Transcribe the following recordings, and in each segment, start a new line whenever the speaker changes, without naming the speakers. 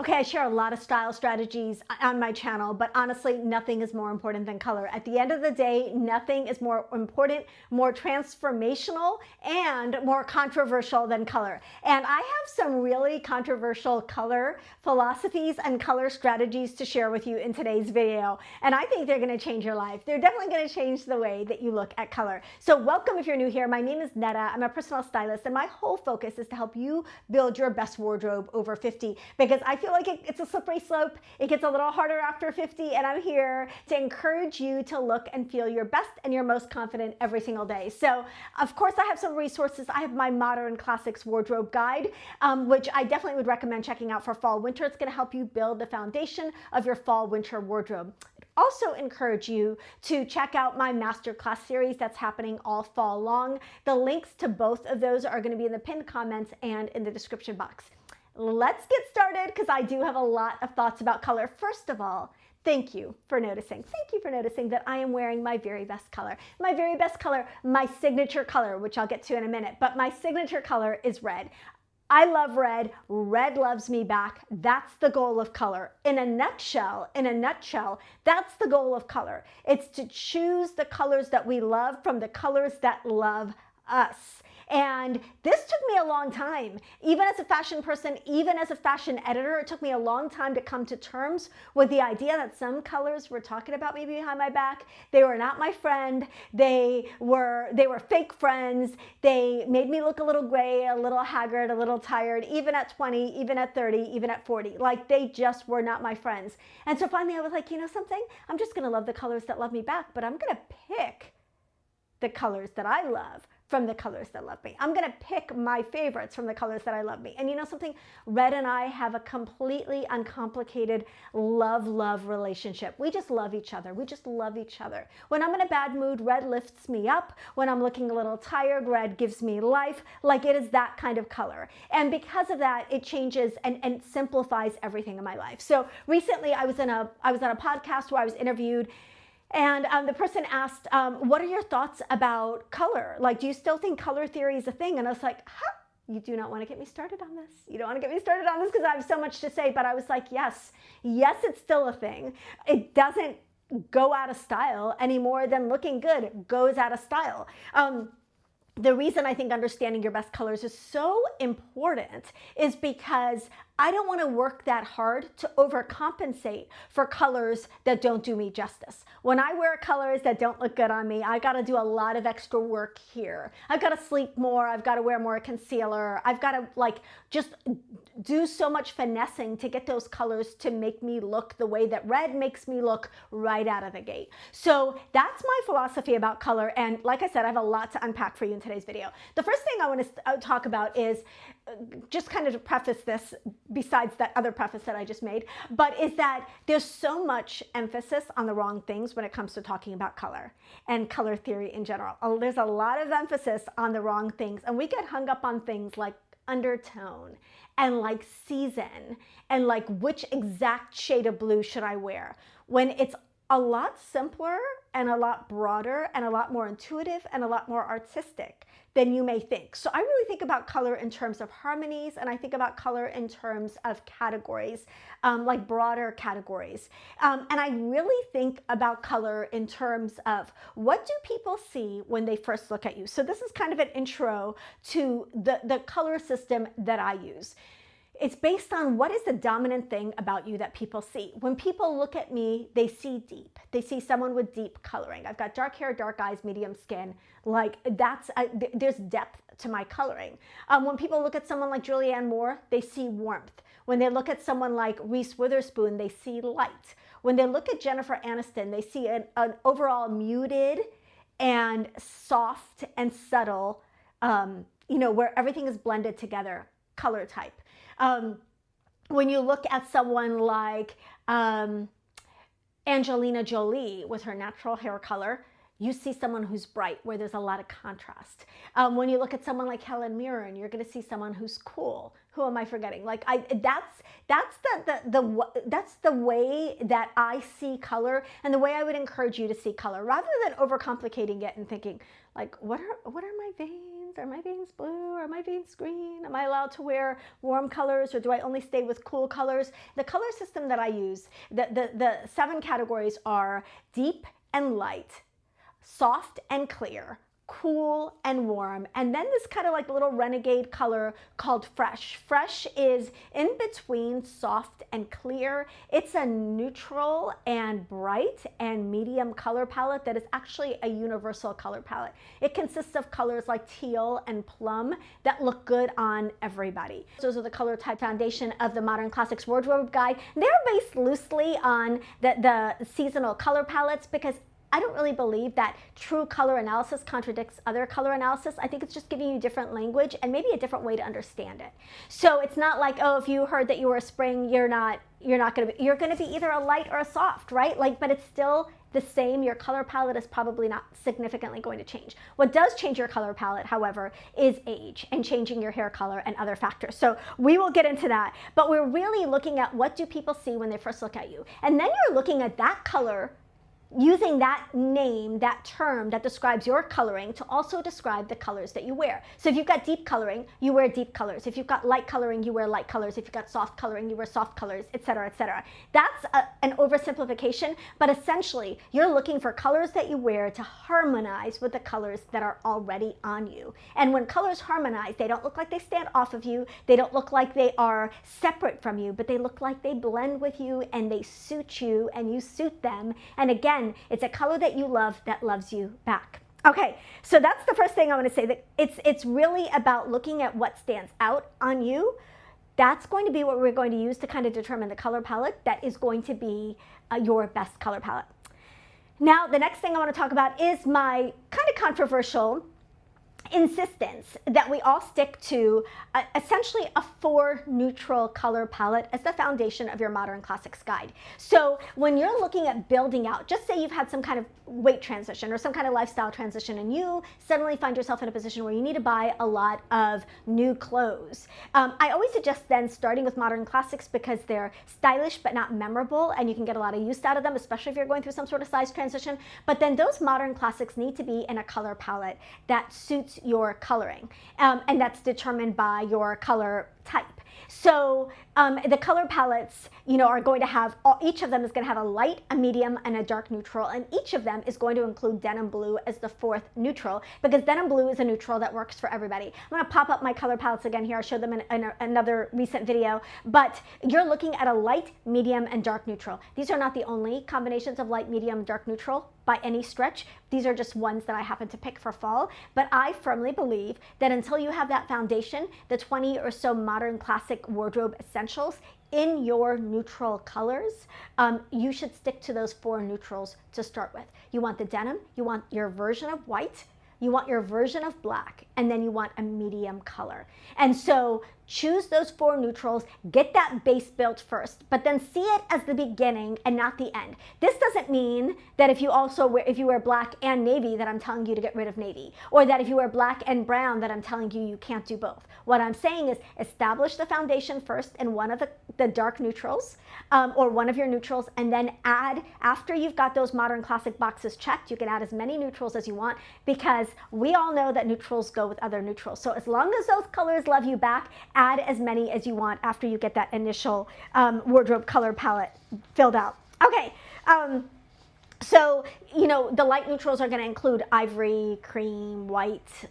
Okay, I share a lot of style strategies on my channel, but honestly, nothing is more important than color. At the end of the day, nothing is more important, more transformational, and more controversial than color. And I have some really controversial color philosophies and color strategies to share with you in today's video. And I think they're gonna change your life. They're definitely gonna change the way that you look at color. So welcome if you're new here. My name is Netta. I'm a personal stylist, and my whole focus is to help you build your best wardrobe over 50, because I feel like it's a slippery slope. It gets a little harder after 50, and I'm here to encourage you to look and feel your best and your most confident every single day. So, of course, I have some resources. I have my Modern Classics Wardrobe Guide, which I definitely would recommend checking out for fall, winter. It's going to help you build the foundation of your fall, winter wardrobe. Also encourage you to check out my masterclass series that's happening all fall long. The links to both of those are going to be in the pinned comments and in the description box. Let's get started, because I do have a lot of thoughts about color. First of all, thank you for noticing. Thank you for noticing that I am wearing my very best color. My very best color, my signature color, which I'll get to in a minute, but my signature color is red. I love red. Red loves me back. That's the goal of color. In a nutshell, that's the goal of color. It's to choose the colors that we love from the colors that love us. And this took me a long time. Even as a fashion person, even as a fashion editor, it took me a long time to come to terms with the idea that some colors were talking about me behind my back. They were not my friend. They were fake friends. They made me look a little gray, a little haggard, a little tired, even at 20, even at 30, even at 40. Like, they just were not my friends. And so finally I was like, you know something? I'm just gonna love the colors that love me back, but I'm gonna pick the colors that I love from the colors that love me. I'm gonna pick my favorites from the colors that I love me. And you know something? Red and I have a completely uncomplicated love relationship. We just love each other. We just love each other. When I'm in a bad mood, red lifts me up. When I'm looking a little tired, red gives me life. Like, it is that kind of color. And because of that, it changes and simplifies everything in my life. So recently I was on a podcast where I was interviewed, and the person asked, what are your thoughts about color? Like, do you still think color theory is a thing? And I was like, you do not want to get me started on this. You don't want to get me started on this, because I have so much to say. But I was like, yes, it's still a thing. It doesn't go out of style any more than looking good goes out of style. The reason I think understanding your best colors is so important is because I don't want to work that hard to overcompensate for colors that don't do me justice. When I wear colors that don't look good on me, I got to do a lot of extra work here. I've got to sleep more. I've got to wear more concealer. I've got to just do so much finessing to get those colors to make me look the way that red makes me look right out of the gate. So that's my philosophy about color. And like I said, I have a lot to unpack for you in today's video. The first thing I want to talk about is just kind of to preface this, besides that other preface that I just made, but is that there's so much emphasis on the wrong things when it comes to talking about color and color theory in general. There's a lot of emphasis on the wrong things, and we get hung up on things like undertone and like season and like which exact shade of blue should I wear, when it's a lot simpler and a lot broader and a lot more intuitive and a lot more artistic than you may think. So I really think about color in terms of harmonies, and I think about color in terms of categories, like broader categories. And I really think about color in terms of, what do people see when they first look at you? So this is kind of an intro to the color system that I use. It's based on what is the dominant thing about you that people see. When people look at me, they see deep. They see someone with deep coloring. I've got dark hair, dark eyes, medium skin. Like, there's depth to my coloring. When people look at someone like Julianne Moore, they see warmth. When they look at someone like Reese Witherspoon, they see light. When they look at Jennifer Aniston, they see an overall muted and soft and subtle, where everything is blended together, color type. When you look at someone like Angelina Jolie with her natural hair color, you see someone who's bright, where there's a lot of contrast. When you look at someone like Helen Mirren, you're going to see someone who's cool. Who am I forgetting? Like, that's the way that I see color, and the way I would encourage you to see color, rather than overcomplicating it and thinking, Like, what are my veins? Are my veins blue? Are my veins green? Am I allowed to wear warm colors, or do I only stay with cool colors? The color system that I use, the 7 categories are deep and light, soft and clear, cool and warm, and then this kind of like little renegade color called fresh. Fresh is in between soft and clear. It's a neutral and bright and medium color palette that is actually a universal color palette. It consists of colors like teal and plum that look good on everybody. Those are the color type foundation of the Modern Classics Wardrobe Guide. They're based loosely on the seasonal color palettes, because I don't really believe that true color analysis contradicts other color analysis. I think it's just giving you different language and maybe a different way to understand it. So it's not like, oh, if you heard that you were a spring, you're going to be either a light or a soft, right? Like, but it's still the same. Your color palette is probably not significantly going to change. What does change your color palette, however, is age and changing your hair color and other factors. So we will get into that, but we're really looking at what do people see when they first look at you. And then you're looking at that color, using that name, that term that describes your coloring to also describe the colors that you wear. So if you've got deep coloring, you wear deep colors. If you've got light coloring, you wear light colors. If you've got soft coloring, you wear soft colors, etc., etc. That's an oversimplification, but essentially you're looking for colors that you wear to harmonize with the colors that are already on you. And when colors harmonize, they don't look like they stand off of you. They don't look like they are separate from you, but they look like they blend with you and they suit you and you suit them. And again, it's a color that you love that loves you back. Okay, so that's the first thing I want to say, that it's really about looking at what stands out on you. That's going to be what we're going to use to kind of determine the color palette that is going to be your best color palette. Now, the next thing I want to talk about is my kind of controversial insistence that we all stick to essentially a 4 neutral color palette as the foundation of your Modern Classics guide. So when you're looking at building out, just say you've had some kind of weight transition or some kind of lifestyle transition, and you suddenly find yourself in a position where you need to buy a lot of new clothes. I always suggest then starting with Modern Classics, because they're stylish but not memorable, and you can get a lot of use out of them, especially if you're going through some sort of size transition. But then those Modern Classics need to be in a color palette that suits your coloring, and that's determined by your color type. So the color palettes, are going to have, each of them is going to have a light, a medium, and a dark neutral, and each of them is going to include denim blue as the 4th neutral, because denim blue is a neutral that works for everybody. I'm going to pop up my color palettes again here. I'll show them in another recent video, but you're looking at a light, medium, and dark neutral. These are not the only combinations of light, medium, dark neutral by any stretch. These are just ones that I happen to pick for fall, but I firmly believe that until you have that foundation, the 20 or so Modern Classic wardrobe essentials in your neutral colors, you should stick to those 4 neutrals to start with. You want the denim, you want your version of white, you want your version of black, and then you want a medium color. And so choose those 4 neutrals, get that base built first, but then see it as the beginning and not the end. This doesn't mean that if you wear black and navy, that I'm telling you to get rid of navy, or that if you wear black and brown, that I'm telling you you can't do both. What I'm saying is establish the foundation first in one of the dark neutrals, or one of your neutrals, and then add, after you've got those Modern Classic boxes checked, you can add as many neutrals as you want, because we all know that neutrals go with other neutrals. So as long as those colors love you back, add as many as you want after you get that initial wardrobe color palette filled out. Okay, so the light neutrals are going to include ivory, cream, white,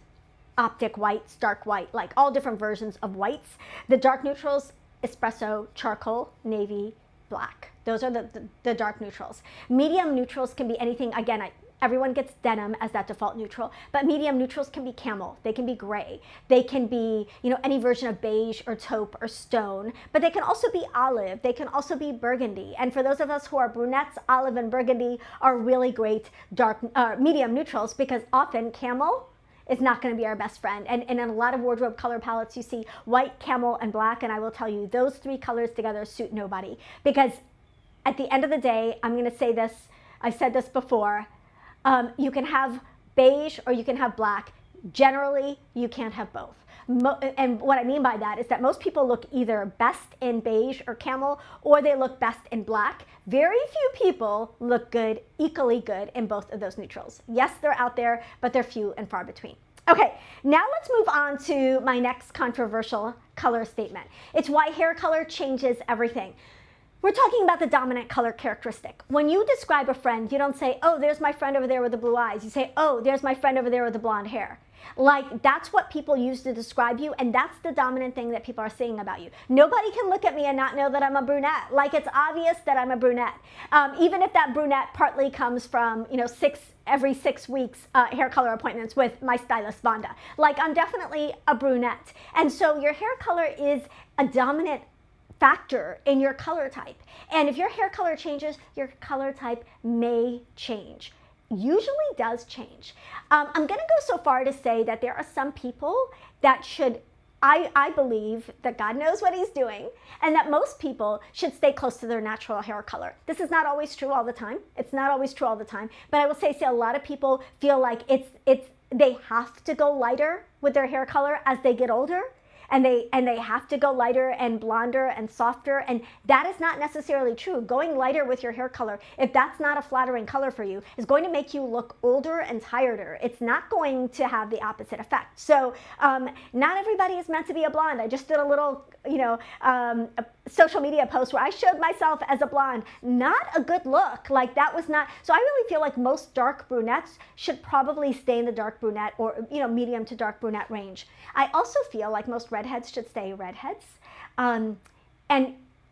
optic whites, dark white, like all different versions of whites. The dark neutrals, espresso, charcoal, navy, black. Those are the dark neutrals. Medium neutrals can be anything. Again, everyone gets denim as that default neutral, but medium neutrals can be camel, they can be gray, they can be, any version of beige or taupe or stone, but they can also be olive, they can also be burgundy. And for those of us who are brunettes, olive and burgundy are really great medium neutrals, because often camel is not going to be our best friend. And in a lot of wardrobe color palettes, you see white, camel, and black, and I will tell you, those 3 colors together suit nobody, because at the end of the day, I'm going to say this, I've said this before, you can have beige or you can have black. Generally, you can't have both. And what I mean by that is that most people look either best in beige or camel, or they look best in black. Very few people look good, equally good in both of those neutrals. Yes, they're out there, but they're few and far between. Okay, now let's move on to my next controversial color statement. It's why hair color changes everything. We're talking about the dominant color characteristic. When you describe a friend, you don't say, oh, there's my friend over there with the blue eyes. You say, oh, there's my friend over there with the blonde hair. Like, that's what people use to describe you, and that's the dominant thing that people are saying about you. Nobody can look at me and not know that I'm a brunette. Like, it's obvious that I'm a brunette. Even if that brunette partly comes from, every 6 weeks hair color appointments with my stylist, Vonda. Like, I'm definitely a brunette. And so your hair color is a dominant factor in your color type. And if your hair color changes, your color type may change. Usually does change. I'm going to go so far to say that there are some people that should, I believe that God knows what he's doing, and that most people should stay close to their natural hair color. This is not always true all the time. It's not always true all the time, but I will say a lot of people feel like they have to go lighter with their hair color as they get older. And they have to go lighter and blonder and softer, and that is not necessarily true. Going lighter with your hair color, if that's not a flattering color for you, is going to make you look older and tireder. It's not going to have the opposite effect. So not everybody is meant to be a blonde. I just did a little, a social media post where I showed myself as a blonde. Not a good look. Like, that was not. So I really feel like most dark brunettes should probably stay in the dark brunette or medium to dark brunette range. I also feel like most redheads should stay redheads. And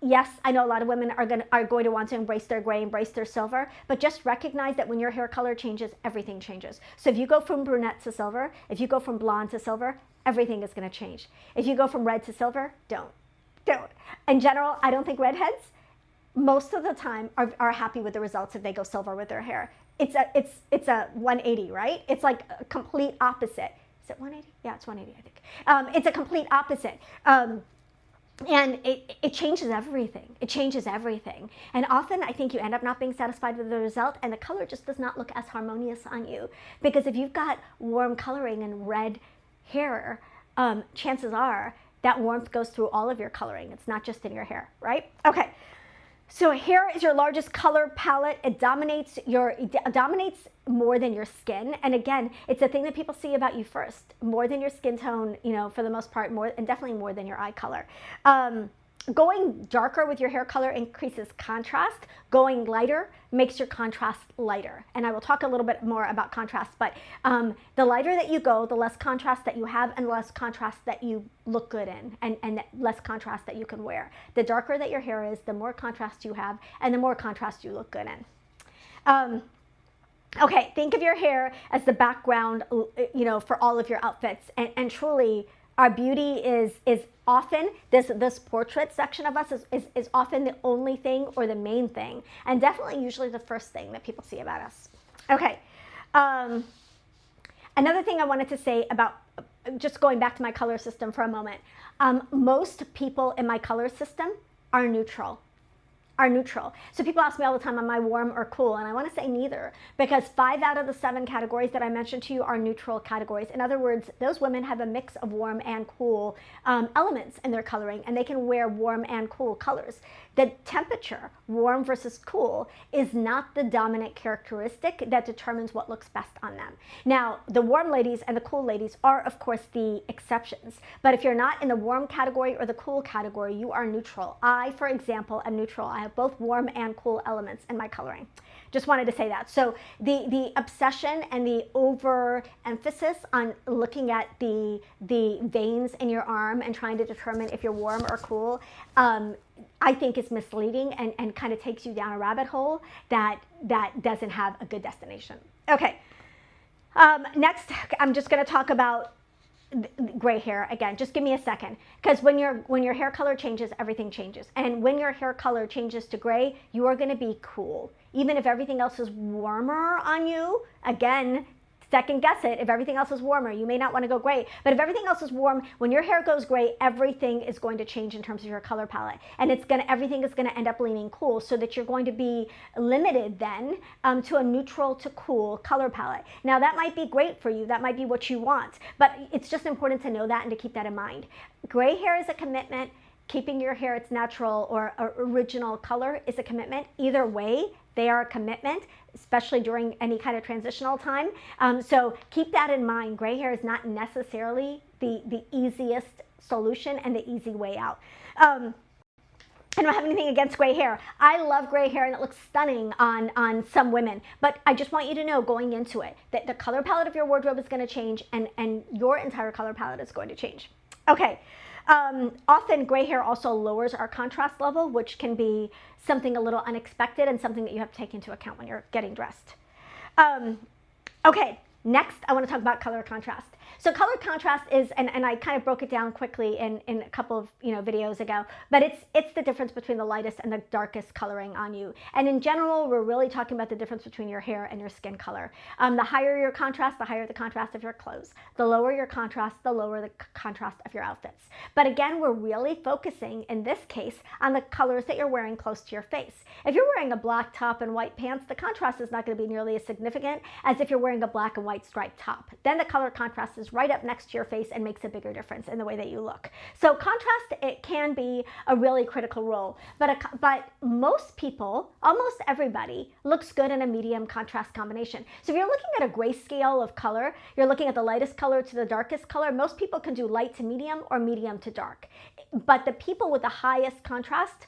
yes, I know a lot of women are going to want to embrace their gray, embrace their silver, but just recognize that when your hair color changes, everything changes. So if you go from brunette to silver, if you go from blonde to silver, everything is going to change. If you go from red to silver, don't. In general, I don't think redheads most of the time are happy with the results if they go silver with their hair. It's a 180, right? It's like a complete opposite. Is it 180? Yeah, it's 180, I think. It's a complete opposite. And it changes everything. It changes everything. And often I think you end up not being satisfied with the result, and the color just does not look as harmonious on you. Because if you've got warm coloring and red hair, chances are that warmth goes through all of your coloring. It's not just in your hair, right? Okay. So hair is your largest color palette. It dominates more than your skin. And again, it's a thing that people see about you first, more than your skin tone, for the most part, and definitely more than your eye color. Going darker with your hair color increases contrast. Going lighter makes your contrast lighter. And I will talk a little bit more about contrast, but the lighter that you go, the less contrast that you have, and the less contrast that you look good in, and less contrast that you can wear. The darker that your hair is, the more contrast you have, and the more contrast you look good in. Okay, think of your hair as the background, for all of your outfits, and truly, our beauty is often, this portrait section of us is often the only thing or the main thing, and definitely usually the first thing that people see about us. Okay, another thing I wanted to say about, just going back to my color system for a moment, most people in my color system are neutral. So people ask me all the time, am I warm or cool? And I want to say neither, because 5 out of the 7 categories that I mentioned to you are neutral categories. In other words, those women have a mix of warm and cool elements in their coloring, and they can wear warm and cool colors. The temperature, warm versus cool, is not the dominant characteristic that determines what looks best on them. Now, the warm ladies and the cool ladies are, of course, the exceptions. But if you're not in the warm category or the cool category, you are neutral. I, for example, am neutral. I have both warm and cool elements in my coloring. Just wanted to say that. So the obsession and the overemphasis on looking at the veins in your arm and trying to determine if you're warm or cool, I think is misleading and kind of takes you down a rabbit hole that doesn't have a good destination. Okay, next I'm just going to talk about gray hair again. Just give me a second, because when your hair color changes, everything changes. And when your hair color changes to gray, you are going to be cool. Even if everything else is warmer on you, again, second guess it. If everything else is warmer, you may not want to go gray. But if everything else is warm, when your hair goes gray, everything is going to change in terms of your color palette. And everything is going to end up leaning cool, so that you're going to be limited then to a neutral to cool color palette. Now, that might be great for you. That might be what you want. But it's just important to know that and to keep that in mind. Gray hair is a commitment. Keeping your hair its natural or original color is a commitment. Either way, they are a commitment, especially during any kind of transitional time. So keep that in mind. Gray hair is not necessarily the easiest solution and the easy way out. I don't have anything against gray hair. I love gray hair and it looks stunning on some women. But I just want you to know going into it that the color palette of your wardrobe is going to change and your entire color palette is going to change. Okay. Often gray hair also lowers our contrast level, which can be something a little unexpected and something that you have to take into account when you're getting dressed. Okay, next I want to talk about color contrast. So color contrast is, and I kind of broke it down quickly in a couple of videos ago, but it's the difference between the lightest and the darkest coloring on you. And in general, we're really talking about the difference between your hair and your skin color. The higher your contrast, the higher the contrast of your clothes. The lower your contrast, the lower the contrast of your outfits. But again, we're really focusing in this case on the colors that you're wearing close to your face. If you're wearing a black top and white pants, the contrast is not going to be nearly as significant as if you're wearing a black and white striped top. Then the color contrast is right up next to your face and makes a bigger difference in the way that you look. So contrast, it can be a really critical role, but most people, almost everybody, looks good in a medium contrast combination. So if you're looking at a grayscale of color, you're looking at the lightest color to the darkest color, most people can do light to medium or medium to dark. But the people with the highest contrast,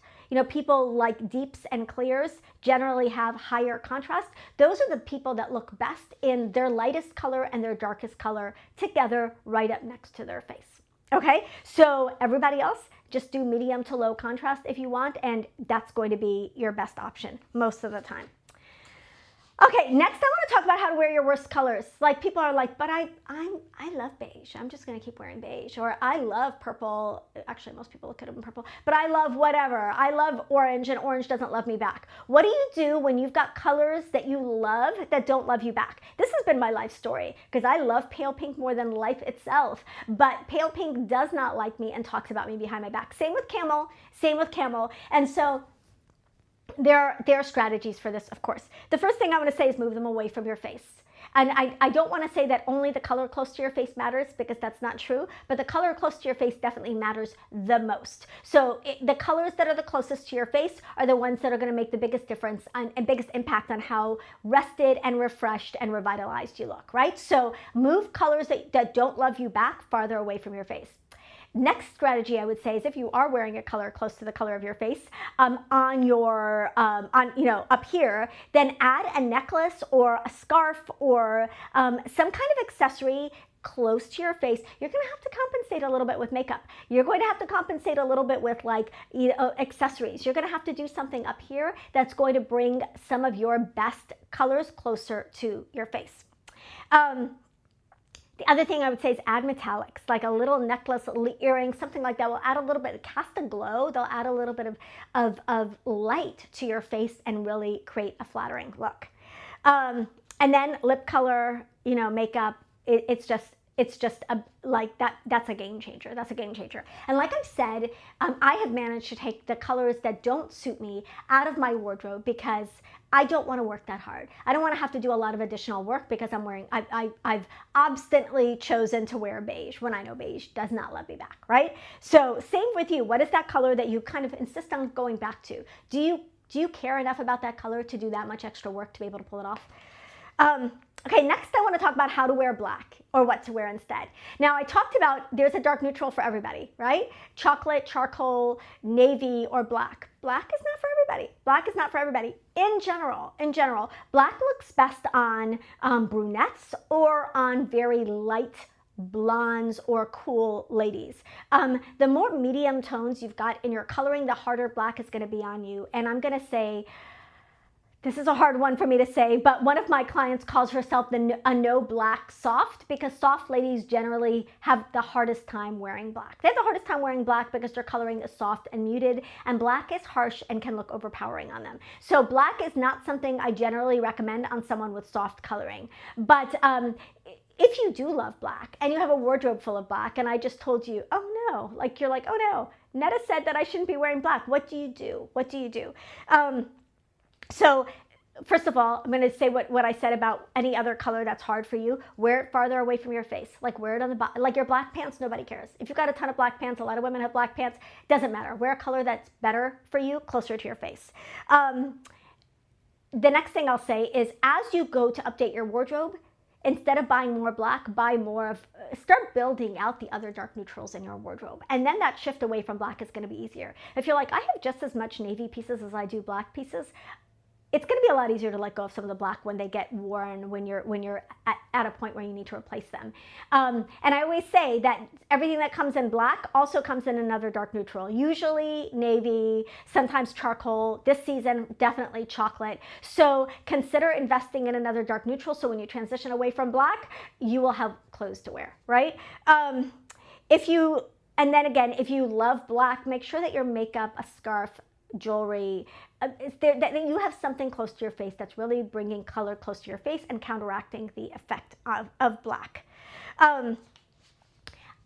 people like deeps and clears generally have higher contrast. Those are the people that look best in their lightest color and their darkest color together right up next to their face. Okay, so everybody else, just do medium to low contrast if you want, and that's going to be your best option most of the time. Okay, next I want to talk about how to wear your worst colors. Like, people are like, but I love beige. I'm just going to keep wearing beige. Or I love purple. Actually, most people look at them in purple. But I love whatever. I love orange, and orange doesn't love me back. What do you do when you've got colors that you love that don't love you back? This has been my life story, because I love pale pink more than life itself. But pale pink does not like me and talks about me behind my back. Same with camel. Same with camel. And so there are strategies for this, of course. The first thing I want to say is move them away from your face. And I don't want to say that only the color close to your face matters, because that's not true, but the color close to your face definitely matters the most. So the colors that are the closest to your face are the ones that are going to make the biggest difference and biggest impact on how rested and refreshed and revitalized you look, right? So move colors that don't love you back farther away from your face. Next strategy I would say is, if you are wearing a color close to the color of your face up here, then add a necklace or a scarf or some kind of accessory close to your face. You're going to have to compensate a little bit with makeup. You're going to have to compensate a little bit with accessories. You're going to have to do something up here that's going to bring some of your best colors closer to your face. The other thing I would say is add metallics, like a little necklace, earring, something like that will add a little bit, cast a glow. They'll add a little bit of light to your face and really create a flattering look. And then lip color, makeup, it's just that's a game changer. That's a game changer. And like I've said, I have managed to take the colors that don't suit me out of my wardrobe because I don't want to work that hard. I don't want to have to do a lot of additional work because I've obstinately chosen to wear beige when I know beige does not love me back, right? So same with you. What is that color that you kind of insist on going back to? Do you care enough about that color to do that much extra work to be able to pull it off? Okay, next I want to talk about how to wear black, or what to wear instead. Now, I talked about there's a dark neutral for everybody, right? Chocolate, charcoal, navy, or black. Black is not for everybody. Black is not for everybody. In general, black looks best on brunettes or on very light blondes or cool ladies. The more medium tones you've got in your coloring, the harder black is going to be on you. And I'm going to say, this is a hard one for me to say, but one of my clients calls herself a no black soft, because soft ladies generally have the hardest time wearing black. They have the hardest time wearing black because their coloring is soft and muted, and black is harsh and can look overpowering on them. So black is not something I generally recommend on someone with soft coloring. But if you do love black and you have a wardrobe full of black, and I just told you, oh no, like you're like, oh no, Netta said that I shouldn't be wearing black. What do you do? What do you do? So first of all, I'm going to say what I said about any other color that's hard for you. Wear it farther away from your face. Like wear it on the bottom. Like your black pants, nobody cares. If you've got a ton of black pants, a lot of women have black pants, doesn't matter. Wear a color that's better for you, closer to your face. The next thing I'll say is as you go to update your wardrobe, instead of buying more black, buy more of, start building out the other dark neutrals in your wardrobe. And then that shift away from black is going to be easier. If you're like, I have just as much navy pieces as I do black pieces, it's going to be a lot easier to let go of some of the black when they get worn, when you're at a point where you need to replace them. And I always say that everything that comes in black also comes in another dark neutral, usually navy, sometimes charcoal. This season, definitely chocolate. So consider investing in another dark neutral so when you transition away from black, you will have clothes to wear, right? And then again, if you love black, make sure that your makeup, a scarf, jewelry, that you have something close to your face that's really bringing color close to your face and counteracting the effect of black.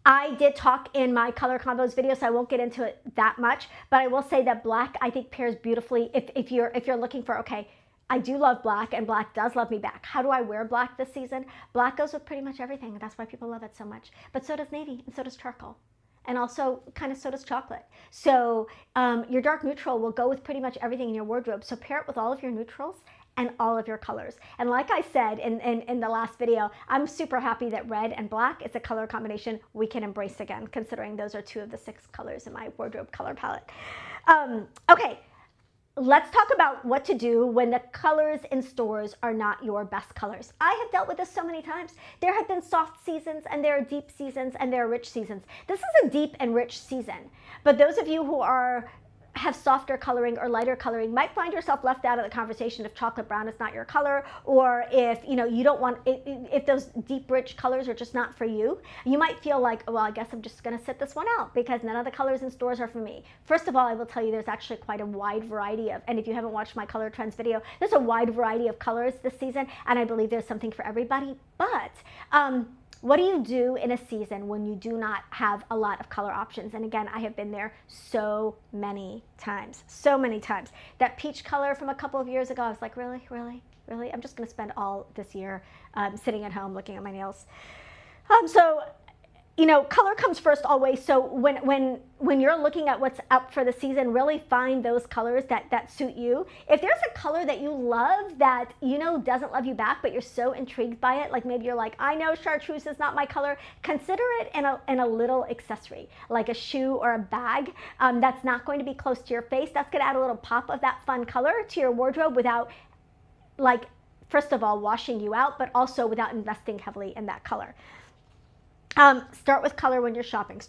I did talk in my color combos video, so I won't get into it that much, but I will say that black I think pairs beautifully if you're looking for, okay, I do love black and black does love me back. How do I wear black this season? Black goes with pretty much everything, and that's why people love it so much. But so does navy and so does charcoal. And also kind of so does chocolate. So your dark neutral will go with pretty much everything in your wardrobe. So pair it with all of your neutrals and all of your colors. And like I said in the last video, I'm super happy that red and black is a color combination we can embrace again, considering those are 2 of the 6 colors in my wardrobe color palette. Okay. Let's talk about what to do when the colors in stores are not your best colors. I have dealt with this so many times. There have been soft seasons and there are deep seasons and there are rich seasons. This is a deep and rich season. But those of you who have softer coloring or lighter coloring might find yourself left out of the conversation if chocolate brown is not your color, or if you don't want if those deep rich colors are just not for you. You might feel like, well, I guess I'm just going to sit this one out because none of the colors in stores are for me. First of all, I will tell you there's actually quite a wide variety of, and if you haven't watched my color trends video, there's a wide variety of colors this season, and I believe there's something for everybody. But what do you do in a season when you do not have a lot of color options? And again, I have been there so many times. That peach color from a couple of years ago, I was like, really? I'm just gonna spend all this year sitting at home looking at my nails. Color comes first always. So when you're looking at what's up for the season, really find those colors that suit you. If there's a color that you love that doesn't love you back, but you're so intrigued by it, like maybe you're like, I know chartreuse is not my color, consider it in a little accessory, like a shoe or a bag that's not going to be close to your face. That's going to add a little pop of that fun color to your wardrobe without, like, first of all, washing you out, but also without investing heavily in that color. Start with color when you're shopping.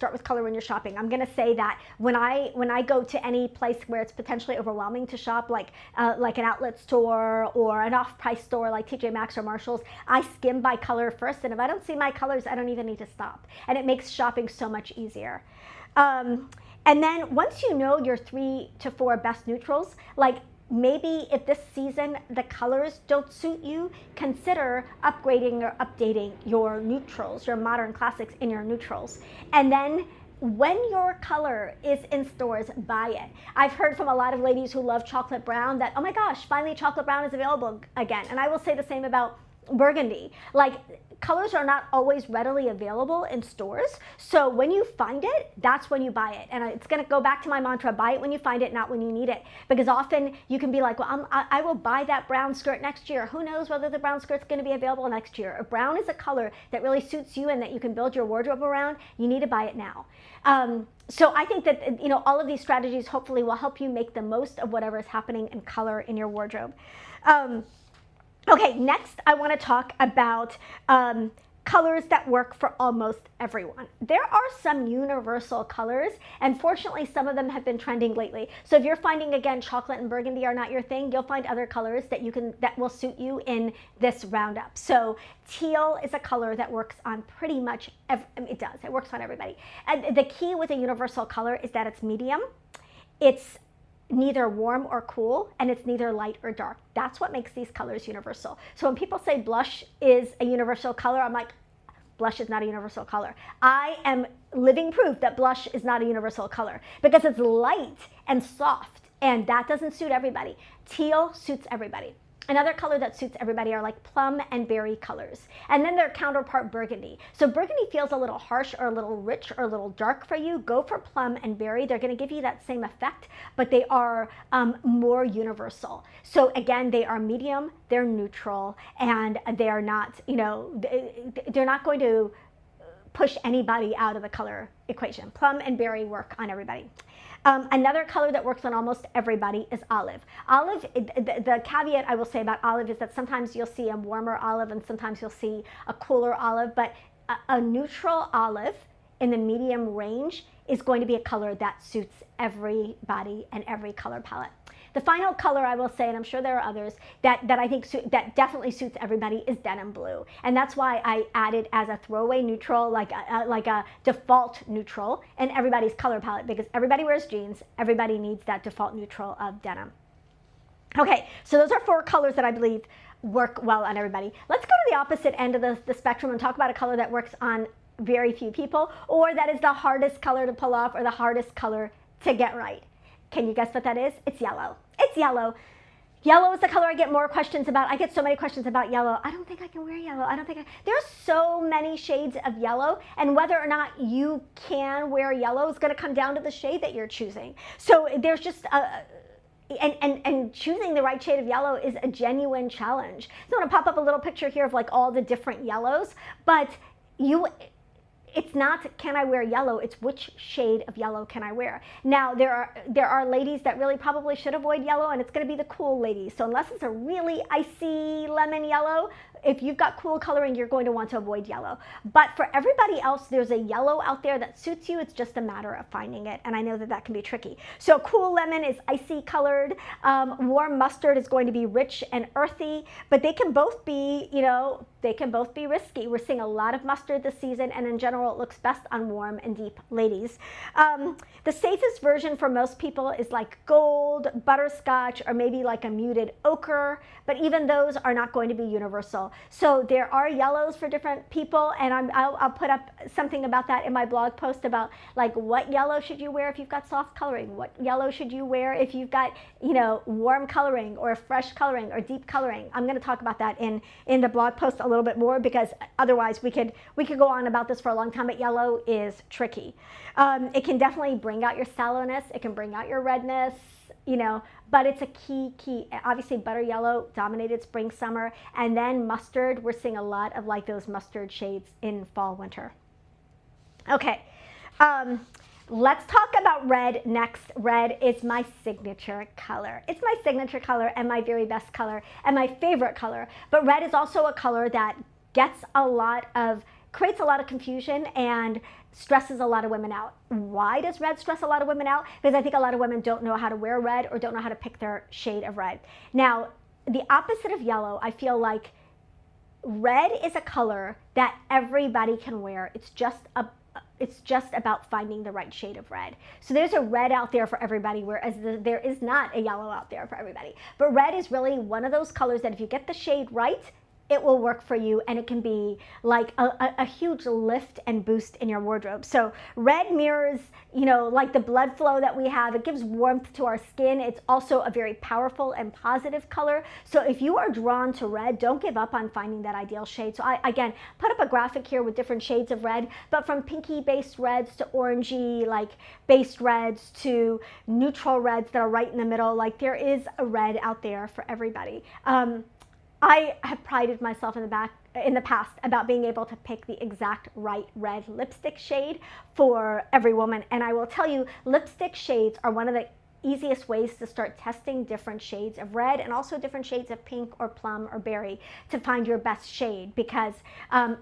I'm going to say that when I go to any place where it's potentially overwhelming to shop, like an outlet store or an off-price store like TJ Maxx or Marshall's, I skim by color first. And if I don't see my colors, I don't even need to stop. And it makes shopping so much easier. And then once you know your 3 to 4 best neutrals, like maybe if this season the colors don't suit you, consider upgrading or updating your neutrals, your modern classics in your neutrals. And then when your color is in stores, buy it. I've heard from a lot of ladies who love chocolate brown that, oh my gosh, finally chocolate brown is available again. And I will say the same about burgundy. Like, colors are not always readily available in stores. So when you find it, that's when you buy it. And it's going to go back to my mantra, buy it when you find it, not when you need it. Because often you can be like, well, I will buy that brown skirt next year. Who knows whether the brown skirt's going to be available next year. If brown is a color that really suits you and that you can build your wardrobe around, you need to buy it now. So I think that, all of these strategies hopefully will help you make the most of whatever is happening in color in your wardrobe. Okay, next I want to talk about colors that work for almost everyone. There are some universal colors, and fortunately some of them have been trending lately. So if you're finding, again, chocolate and burgundy are not your thing, you'll find other colors that will suit you in this roundup. So teal is a color that works on pretty much, it works on everybody. And the key with a universal color is that it's medium, it's neither warm or cool, and it's neither light or dark. That's what makes these colors universal. So when people say blush is a universal color, I'm like, blush is not a universal color. I am living proof that blush is not a universal color because it's light and soft, and that doesn't suit everybody. Teal suits everybody. Another color that suits everybody are like plum and berry colors. And then their counterpart, burgundy. So burgundy feels a little harsh or a little rich or a little dark for you. Go for plum and berry. They're going to give you that same effect, but they are more universal. So again, they are medium, they're neutral, and they are not, they're not going to push anybody out of the color equation. Plum and berry work on everybody. Another color that works on almost everybody is olive. Olive, the caveat I will say about olive is that sometimes you'll see a warmer olive and sometimes you'll see a cooler olive, but a neutral olive in the medium range is going to be a color that suits everybody and every color palette. The final color I will say, and I'm sure there are others, that I think that definitely suits everybody is denim blue. And that's why I added as a throwaway neutral, like a default neutral in everybody's color palette, because everybody wears jeans, everybody needs that default neutral of denim. Okay, so those are 4 colors that I believe work well on everybody. Let's go to the opposite end of the spectrum and talk about a color that works on very few people, or that is the hardest color to pull off or the hardest color to get right. Can you guess what that is? It's yellow. It's yellow. Yellow is the color I get more questions about. I get so many questions about yellow. I don't think I can wear yellow. There's so many shades of yellow, and whether or not you can wear yellow is going to come down to the shade that you're choosing. So there's just and choosing the right shade of yellow is a genuine challenge. So I'm going to pop up a little picture here of like all the different yellows, but it's not can I wear yellow, it's which shade of yellow can I wear. Now there are ladies that really probably should avoid yellow, and it's going to be the cool ladies. So unless it's a really icy lemon yellow, if you've got cool coloring, you're going to want to avoid yellow. But for everybody else, there's a yellow out there that suits you. It's just a matter of finding it, and I know that can be tricky. So cool lemon is icy colored. Warm mustard is going to be rich and earthy, but they can both be, they can both be risky. We're seeing a lot of mustard this season, and in general, it looks best on warm and deep ladies. The safest version for most people is like gold, butterscotch, or maybe like a muted ochre, but even those are not going to be universal. So there are yellows for different people, and I'll put up something about that in my blog post about like what yellow should you wear if you've got soft coloring, what yellow should you wear if you've got warm coloring or fresh coloring or deep coloring. I'm going to talk about that in the blog post a little bit more, because otherwise we could go on about this for a long time. But yellow is tricky. It can definitely bring out your sallowness. It can bring out your redness. But it's a key. Obviously, butter yellow dominated spring, summer, and then mustard. We're seeing a lot of like those mustard shades in fall, winter. Okay, let's talk about red next. Red is my signature color. It's my signature color and my very best color and my favorite color. But red is also a color that creates a lot of confusion and stresses a lot of women out. Why does red stress a lot of women out? Because I think a lot of women don't know how to wear red or don't know how to pick their shade of red. Now, the opposite of yellow, I feel like red is a color that everybody can wear. It's just about finding the right shade of red. So there's a red out there for everybody, whereas there is not a yellow out there for everybody. But red is really one of those colors that if you get the shade right, it will work for you, and it can be like a huge lift and boost in your wardrobe. So red mirrors, like the blood flow that we have. It gives warmth to our skin. It's also a very powerful and positive color. So if you are drawn to red, don't give up on finding that ideal shade. So I, again, put up a graphic here with different shades of red, but from pinky-based reds to orangey, like based reds, to neutral reds that are right in the middle. Like there is a red out there for everybody. I have prided myself in the past about being able to pick the exact right red lipstick shade for every woman. And I will tell you, lipstick shades are one of the easiest ways to start testing different shades of red and also different shades of pink or plum or berry to find your best shade, because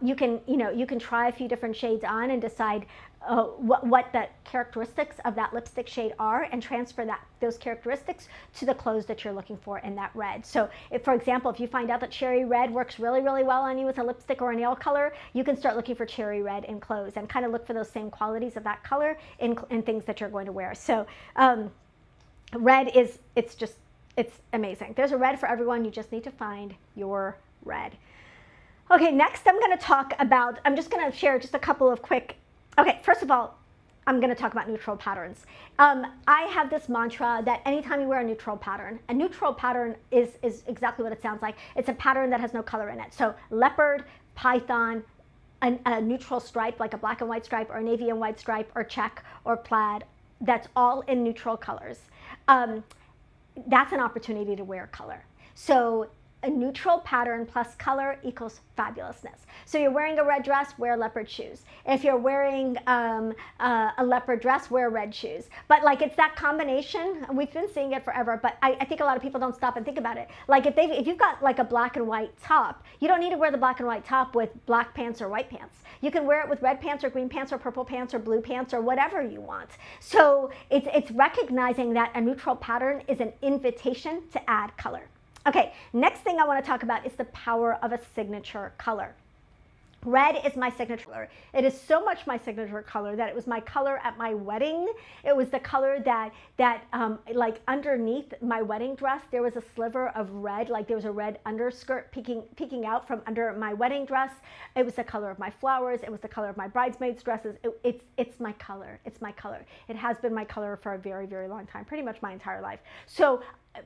you can try a few different shades on and decide what the characteristics of that lipstick shade are, and transfer those characteristics to the clothes that you're looking for in that red. So if, for example, if you find out that cherry red works really, really well on you as a lipstick or a nail color, you can start looking for cherry red in clothes and kind of look for those same qualities of that color in things that you're going to wear. So red it's amazing. There's a red for everyone. You just need to find your red. Okay, next I'm going to talk about, I'm just going to share just a couple of quick, okay, first of all, I'm going to talk about neutral patterns. I have this mantra that anytime you wear a neutral pattern is exactly what it sounds like. It's a pattern that has no color in it. So leopard, python, a neutral stripe like a black and white stripe or a navy and white stripe or check or plaid, that's all in neutral colors. That's an opportunity to wear color. So a neutral pattern plus color equals fabulousness. So you're wearing a red dress, wear leopard shoes. If you're wearing a leopard dress, wear red shoes. But like, it's that combination. We've been seeing it forever, but I think a lot of people don't stop and think about it. Like if you've got like a black and white top, you don't need to wear the black and white top with black pants or white pants. You can wear it with red pants or green pants or purple pants or blue pants or whatever you want. So it's recognizing that a neutral pattern is an invitation to add color. Okay, next thing I want to talk about is the power of a signature color. Red is my signature color. It is so much my signature color that it was my color at my wedding. It was the color that like underneath my wedding dress, there was a sliver of red, like there was a red underskirt peeking out from under my wedding dress. It was the color of my flowers. It was the color of my bridesmaids' dresses. It's my color. It's my color. It has been my color for a very, very long time, pretty much my entire life. So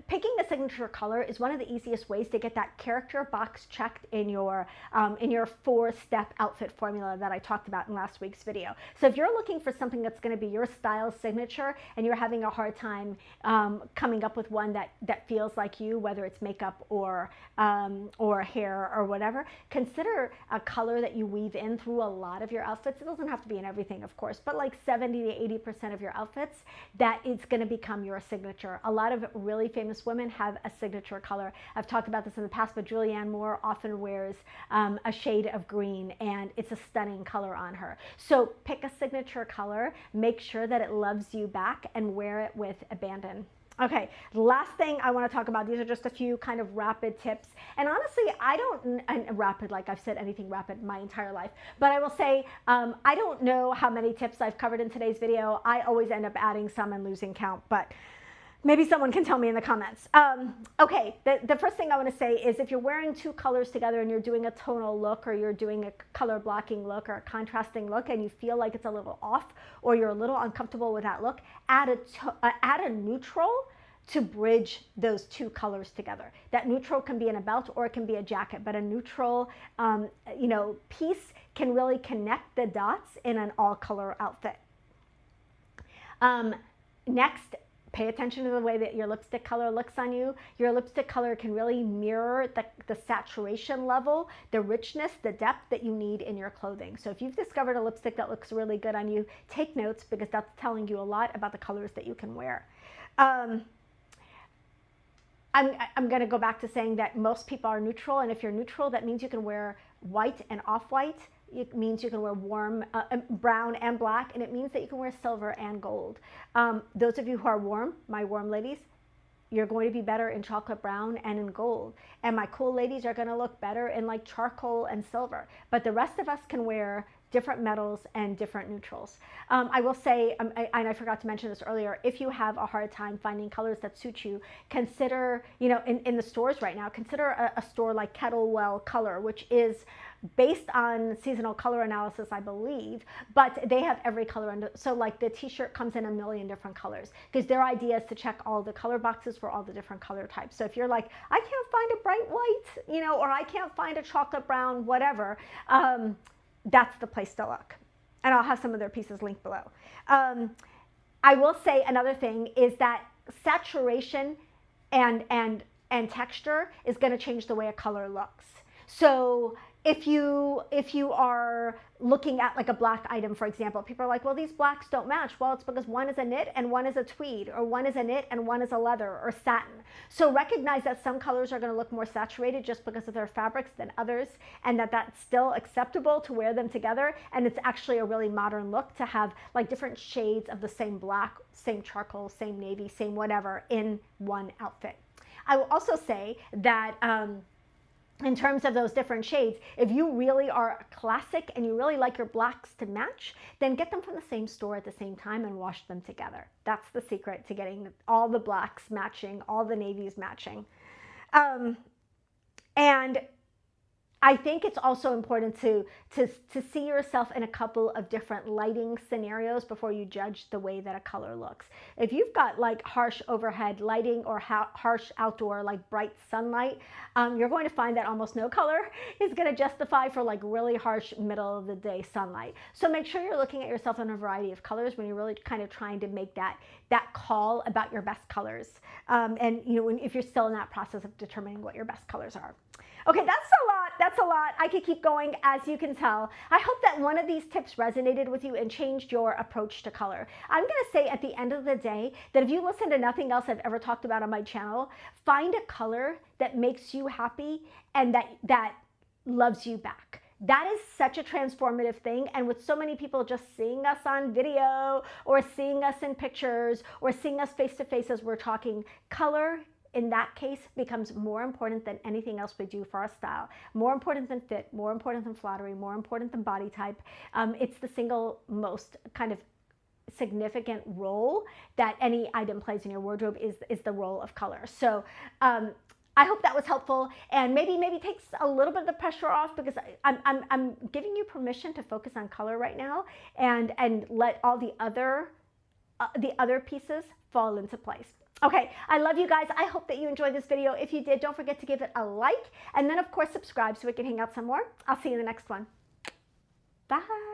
picking a signature color is one of the easiest ways to get that character box checked in your 4-step outfit formula that I talked about in last week's video. So if you're looking for something that's going to be your style signature and you're having a hard time coming up with one that feels like you, whether it's makeup or hair or whatever, consider a color that you weave in through a lot of your outfits. It doesn't have to be in everything, of course, but like 70 to 80% of your outfits, that is going to become your signature. A lot of really famous women have a signature color. I've talked about this in the past, but Julianne Moore often wears a shade of green, and it's a stunning color on her. So pick a signature color, make sure that it loves you back, and wear it with abandon. Okay, last thing I want to talk about, these are just a few kind of rapid tips. And honestly, I don't, rapid, like I've said anything rapid my entire life, but I will say, I don't know how many tips I've covered in today's video. I always end up adding some and losing count, but maybe someone can tell me in the comments. Okay, the first thing I want to say is if you're wearing two colors together and you're doing a tonal look or you're doing a color blocking look or a contrasting look and you feel like it's a little off or you're a little uncomfortable with that look, add a neutral to bridge those two colors together. That neutral can be in a belt or it can be a jacket, but a neutral piece can really connect the dots in an all-color outfit. Next, pay attention to the way that your lipstick color looks on you. Your lipstick color can really mirror the saturation level, the richness, the depth that you need in your clothing. So if you've discovered a lipstick that looks really good on you, take notes because that's telling you a lot about the colors that you can wear. I'm going to go back to saying that most people are neutral, and if you're neutral, that means you can wear white and off-white. It means you can wear warm brown and black, and it means that you can wear silver and gold. Those of you who are warm, my warm ladies, you're going to be better in chocolate brown and in gold. And my cool ladies are going to look better in like charcoal and silver. But the rest of us can wear different metals and different neutrals. I will say, and I forgot to mention this earlier, if you have a hard time finding colors that suit you, consider, in the stores right now, consider a store like Kettlebell Color, which is based on seasonal color analysis, I believe, but they have every color. So like the t-shirt comes in a million different colors because their idea is to check all the color boxes for all the different color types. So if you're like, I can't find a bright white, or I can't find a chocolate brown, whatever, that's the place to look. And I'll have some of their pieces linked below. I will say another thing is that saturation and texture is going to change the way a color looks. So if you are looking at like a black item, for example, people are like, well, these blacks don't match. Well, it's because one is a knit and one is a tweed, or one is a knit and one is a leather or satin. So recognize that some colors are going to look more saturated just because of their fabrics than others, and that's still acceptable to wear them together. And it's actually a really modern look to have like different shades of the same black, same charcoal, same navy, same whatever in one outfit. I will also say that in terms of those different shades, if you really are classic and you really like your blacks to match, then get them from the same store at the same time and wash them together. That's the secret to getting all the blacks matching, all the navies matching. And I think it's also important to see yourself in a couple of different lighting scenarios before you judge the way that a color looks. If you've got like harsh overhead lighting or harsh outdoor like bright sunlight, you're going to find that almost no color is going to justify for like really harsh middle of the day sunlight. So make sure you're looking at yourself in a variety of colors when you're really kind of trying to make that call about your best colors. And you know, if you're still in that process of determining what your best colors are. Okay, that's a lot. That's a lot. I could keep going, as you can tell. I hope that one of these tips resonated with you and changed your approach to color. I'm going to say at the end of the day that if you listen to nothing else I've ever talked about on my channel, find a color that makes you happy and that loves you back. That is such a transformative thing. And with so many people just seeing us on video or seeing us in pictures or seeing us face to face as we're talking, color in that case becomes more important than anything else we do for our style, more important than fit, more important than flattery, more important than body type. It's the single most kind of significant role that any item plays in your wardrobe is the role of color. So I hope that was helpful and maybe takes a little bit of the pressure off, because I'm giving you permission to focus on color right now and let all the other pieces fall into place. Okay, I love you guys. I hope that you enjoyed this video. If you did, don't forget to give it a like, and then of course subscribe so we can hang out some more. I'll see you in the next one. Bye.